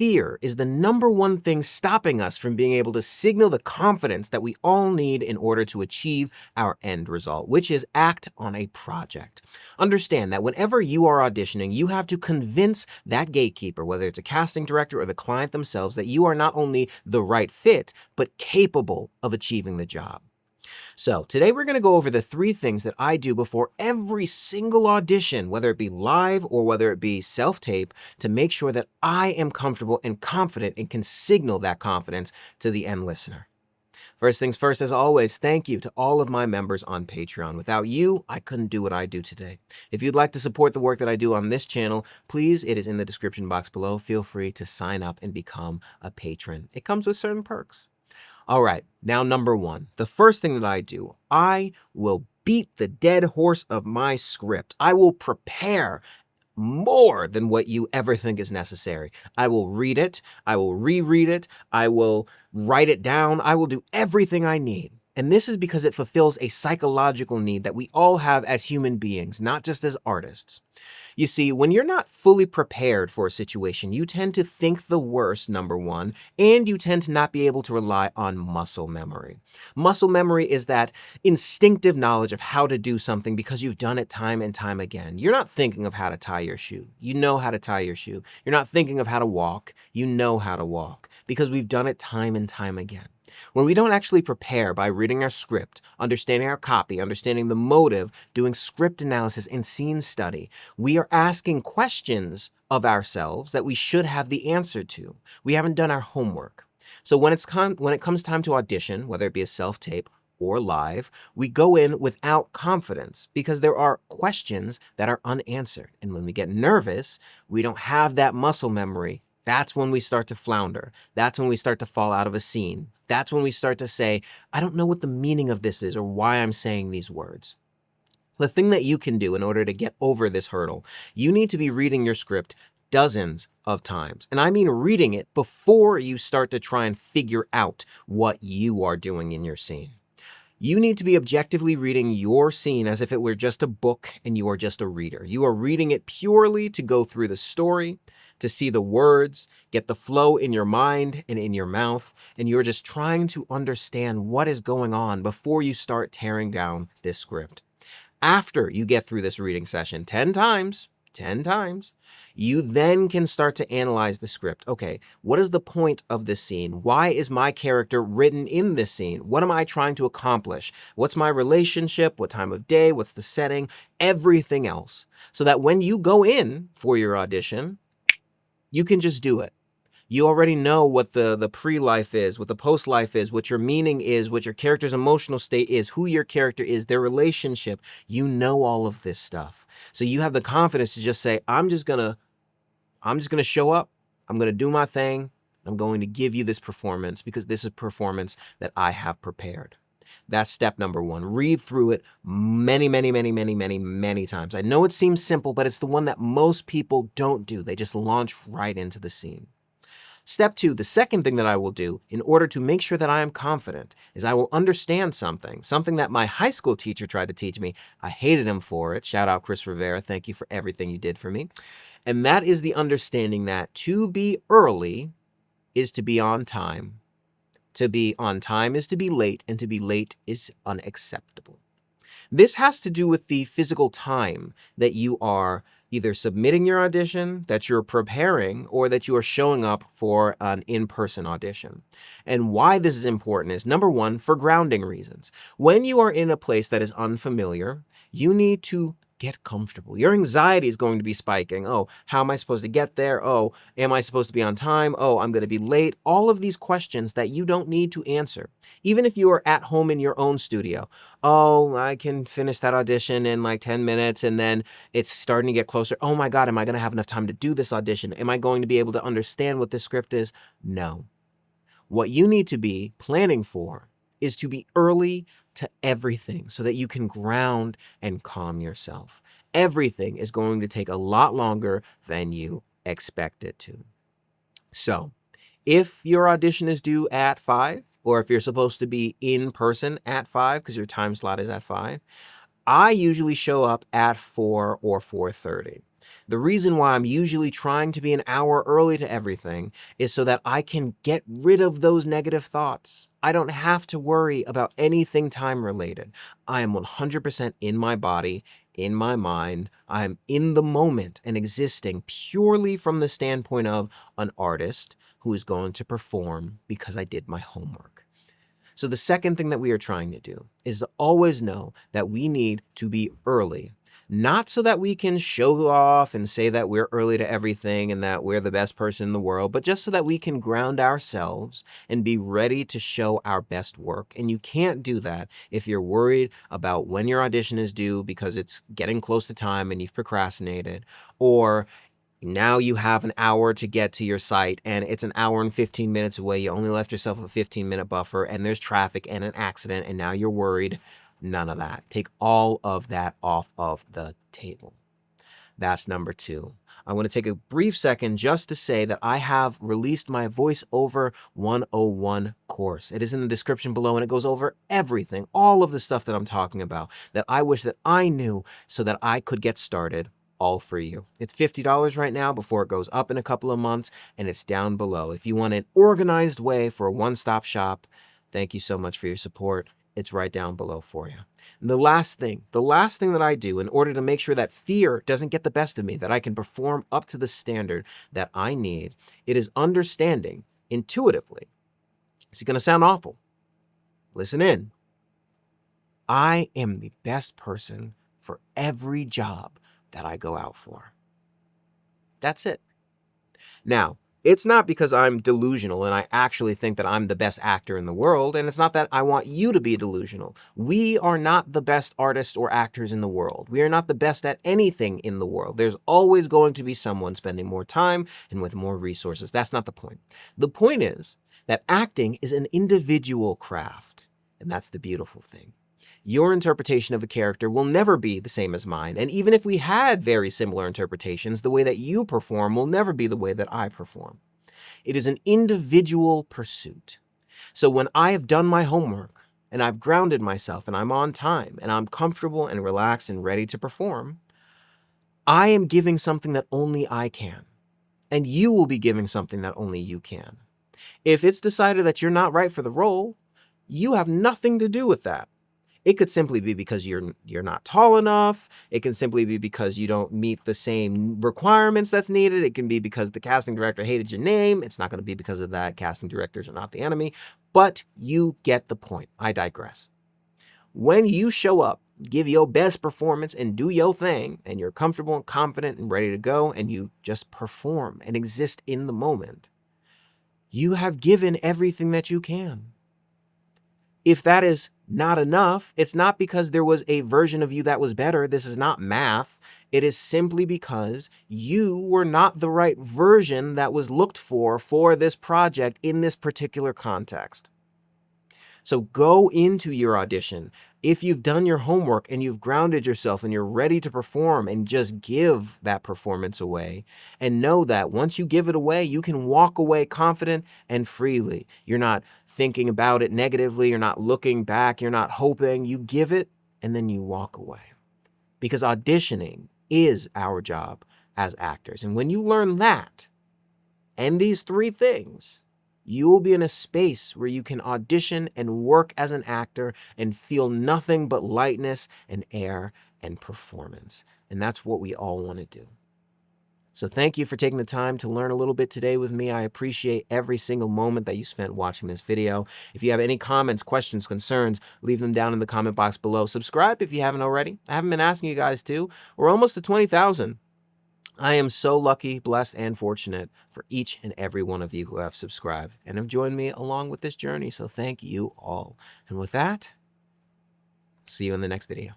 fear is the number one thing stopping us from being able to signal the confidence that we all need in order to achieve our end result, which is act on a project. Understand that whenever you are auditioning, you have to convince that gatekeeper, whether it's a casting director or the client themselves, that you are not only the right fit, but capable of achieving the job. So today we're going to go over the 3 things that I do before every single audition, whether it be live or whether it be self-tape, to make sure that I am comfortable and confident and can signal that confidence to the end listener. First things first, as always, thank you to all of my members on Patreon. Without you, I couldn't do what I do today. If you'd like to support the work that I do on this channel, please, it is in the description box below. Feel free to sign up and become a patron. It comes with certain perks. All right, now number 1, the first thing that I do, I will beat the dead horse of my script. I will prepare more than what you ever think is necessary. I will read it, I will reread it, I will write it down, I will do everything I need. And this is because it fulfills a psychological need that we all have as human beings, not just as artists. You see, when you're not fully prepared for a situation, you tend to think the worst, number 1, and you tend to not be able to rely on muscle memory. Muscle memory is that instinctive knowledge of how to do something because you've done it time and time again. You're not thinking of how to tie your shoe. You know how to tie your shoe. You're not thinking of how to walk. You know how to walk because we've done it time and time again. When we don't actually prepare by reading our script, understanding our copy, understanding the motive, doing script analysis and scene study, we are asking questions of ourselves that we should have the answer to. We haven't done our homework. So when it comes time to audition, whether it be a self-tape or live, we go in without confidence because there are questions that are unanswered. And when we get nervous, we don't have that muscle memory. That's when we start to flounder. That's when we start to fall out of a scene. That's when we start to say, I don't know what the meaning of this is or why I'm saying these words. The thing that you can do in order to get over this hurdle, you need to be reading your script dozens of times. And I mean reading it before you start to try and figure out what you are doing in your scene. You need to be objectively reading your scene as if it were just a book and you are just a reader. You are reading it purely to go through the story, to see the words, get the flow in your mind and in your mouth, and you're just trying to understand what is going on before you start tearing down this script. After you get through this reading session 10 times, you then can start to analyze the script. Okay, what is the point of this scene? Why is my character written in this scene? What am I trying to accomplish? What's my relationship? What time of day? What's the setting? Everything else. So that when you go in for your audition, you can just do it. You already know what the pre-life is, what the post-life is, what your meaning is, what your character's emotional state is, who your character is, their relationship. You know all of this stuff. So you have the confidence to just say, I'm just gonna show up, I'm gonna do my thing, I'm going to give you this performance because this is a performance that I have prepared. That's step number 1. Read through it many times. I know it seems simple, but it's the one that most people don't do. They just launch right into the scene. Step 2, the second thing that I will do in order to make sure that I am confident is I will understand something that my high school teacher tried to teach me. I hated him for it. Shout out Chris Rivera. Thank you for everything you did for me. And that is the understanding that to be early is to be on time. To be on time is to be late, and to be late is unacceptable. This has to do with the physical time that you are either submitting your audition, that you're preparing, or that you are showing up for an in-person audition. And why this is important is, number 1, for grounding reasons. When you are in a place that is unfamiliar, you need to get comfortable. Your anxiety is going to be spiking. Oh, how am I supposed to get there? Oh, am I supposed to be on time? Oh, I'm going to be late. All of these questions that you don't need to answer. Even if you are at home in your own studio. Oh, I can finish that audition in like 10 minutes and then it's starting to get closer. Oh my God, am I going to have enough time to do this audition? Am I going to be able to understand what this script is? No. What you need to be planning for is to be early to everything so that you can ground and calm yourself. Everything is going to take a lot longer than you expect it to. So if your audition is due at 5, or if you're supposed to be in person at 5 because your time slot is at 5, I usually show up at 4 or 4:30. The reason why I'm usually trying to be an hour early to everything is so that I can get rid of those negative thoughts. I don't have to worry about anything time related. I am 100% in my body, in my mind. I'm in the moment and existing purely from the standpoint of an artist who is going to perform because I did my homework. So the second thing that we are trying to do is to always know that we need to be early. Not so that we can show off and say that we're early to everything and that we're the best person in the world, but just so that we can ground ourselves and be ready to show our best work. And you can't do that if you're worried about when your audition is due because it's getting close to time and you've procrastinated, or now you have an hour to get to your site and it's an hour and 15 minutes away. You only left yourself a 15-minute buffer and there's traffic and an accident and now you're worried. None of that. Take all of that off of the table. That's number 2. I want to take a brief second just to say that I have released my Voiceover 101 course. It is in the description below and it goes over everything, all of the stuff that I'm talking about that I wish that I knew so that I could get started all for you. It's $50 right now before it goes up in a couple of months, and it's down below. If you want an organized way for a one-stop shop, thank you so much for your support. It's right down below for you. And the last thing that I do in order to make sure that fear doesn't get the best of me, that I can perform up to the standard that I need, it is understanding intuitively. It's going to sound awful. Listen in. I am the best person for every job that I go out for. That's it. Now, it's not because I'm delusional and I actually think that I'm the best actor in the world, and it's not that I want you to be delusional. We are not the best artists or actors in the world. We are not the best at anything in the world. There's always going to be someone spending more time and with more resources. That's not the point. The point is that acting is an individual craft, and that's the beautiful thing. Your interpretation of a character will never be the same as mine, and even if we had very similar interpretations, the way that you perform will never be the way that I perform. It is an individual pursuit. So when I have done my homework, and I've grounded myself, and I'm on time, and I'm comfortable and relaxed and ready to perform, I am giving something that only I can, and you will be giving something that only you can. If it's decided that you're not right for the role, you have nothing to do with that. It could simply be because you're not tall enough. It can simply be because you don't meet the same requirements that's needed. It can be because the casting director hated your name. It's not going to be because of that. Casting directors are not the enemy. But you get the point. I digress. When you show up, give your best performance and do your thing, and you're comfortable and confident and ready to go, and you just perform and exist in the moment, you have given everything that you can. If that is not enough, it's not because there was a version of you that was better. This is not math. It is simply because you were not the right version that was looked for this project in this particular context. So go into your audition. If you've done your homework and you've grounded yourself and you're ready to perform, and just give that performance away, and know that once you give it away, you can walk away confident and freely. You're not thinking about it negatively. You're not looking back. You're not hoping. You give it and then you walk away. Because auditioning is our job as actors. And when you learn that and these 3 things, you will be in a space where you can audition and work as an actor and feel nothing but lightness and air and performance. And that's what we all want to do. So thank you for taking the time to learn a little bit today with me. I appreciate every single moment that you spent watching this video. If you have any comments, questions, concerns, leave them down in the comment box below. Subscribe if you haven't already. I haven't been asking you guys to. We're almost to 20,000. I am so lucky, blessed, and fortunate for each and every one of you who have subscribed and have joined me along with this journey. So thank you all. And with that, see you in the next video.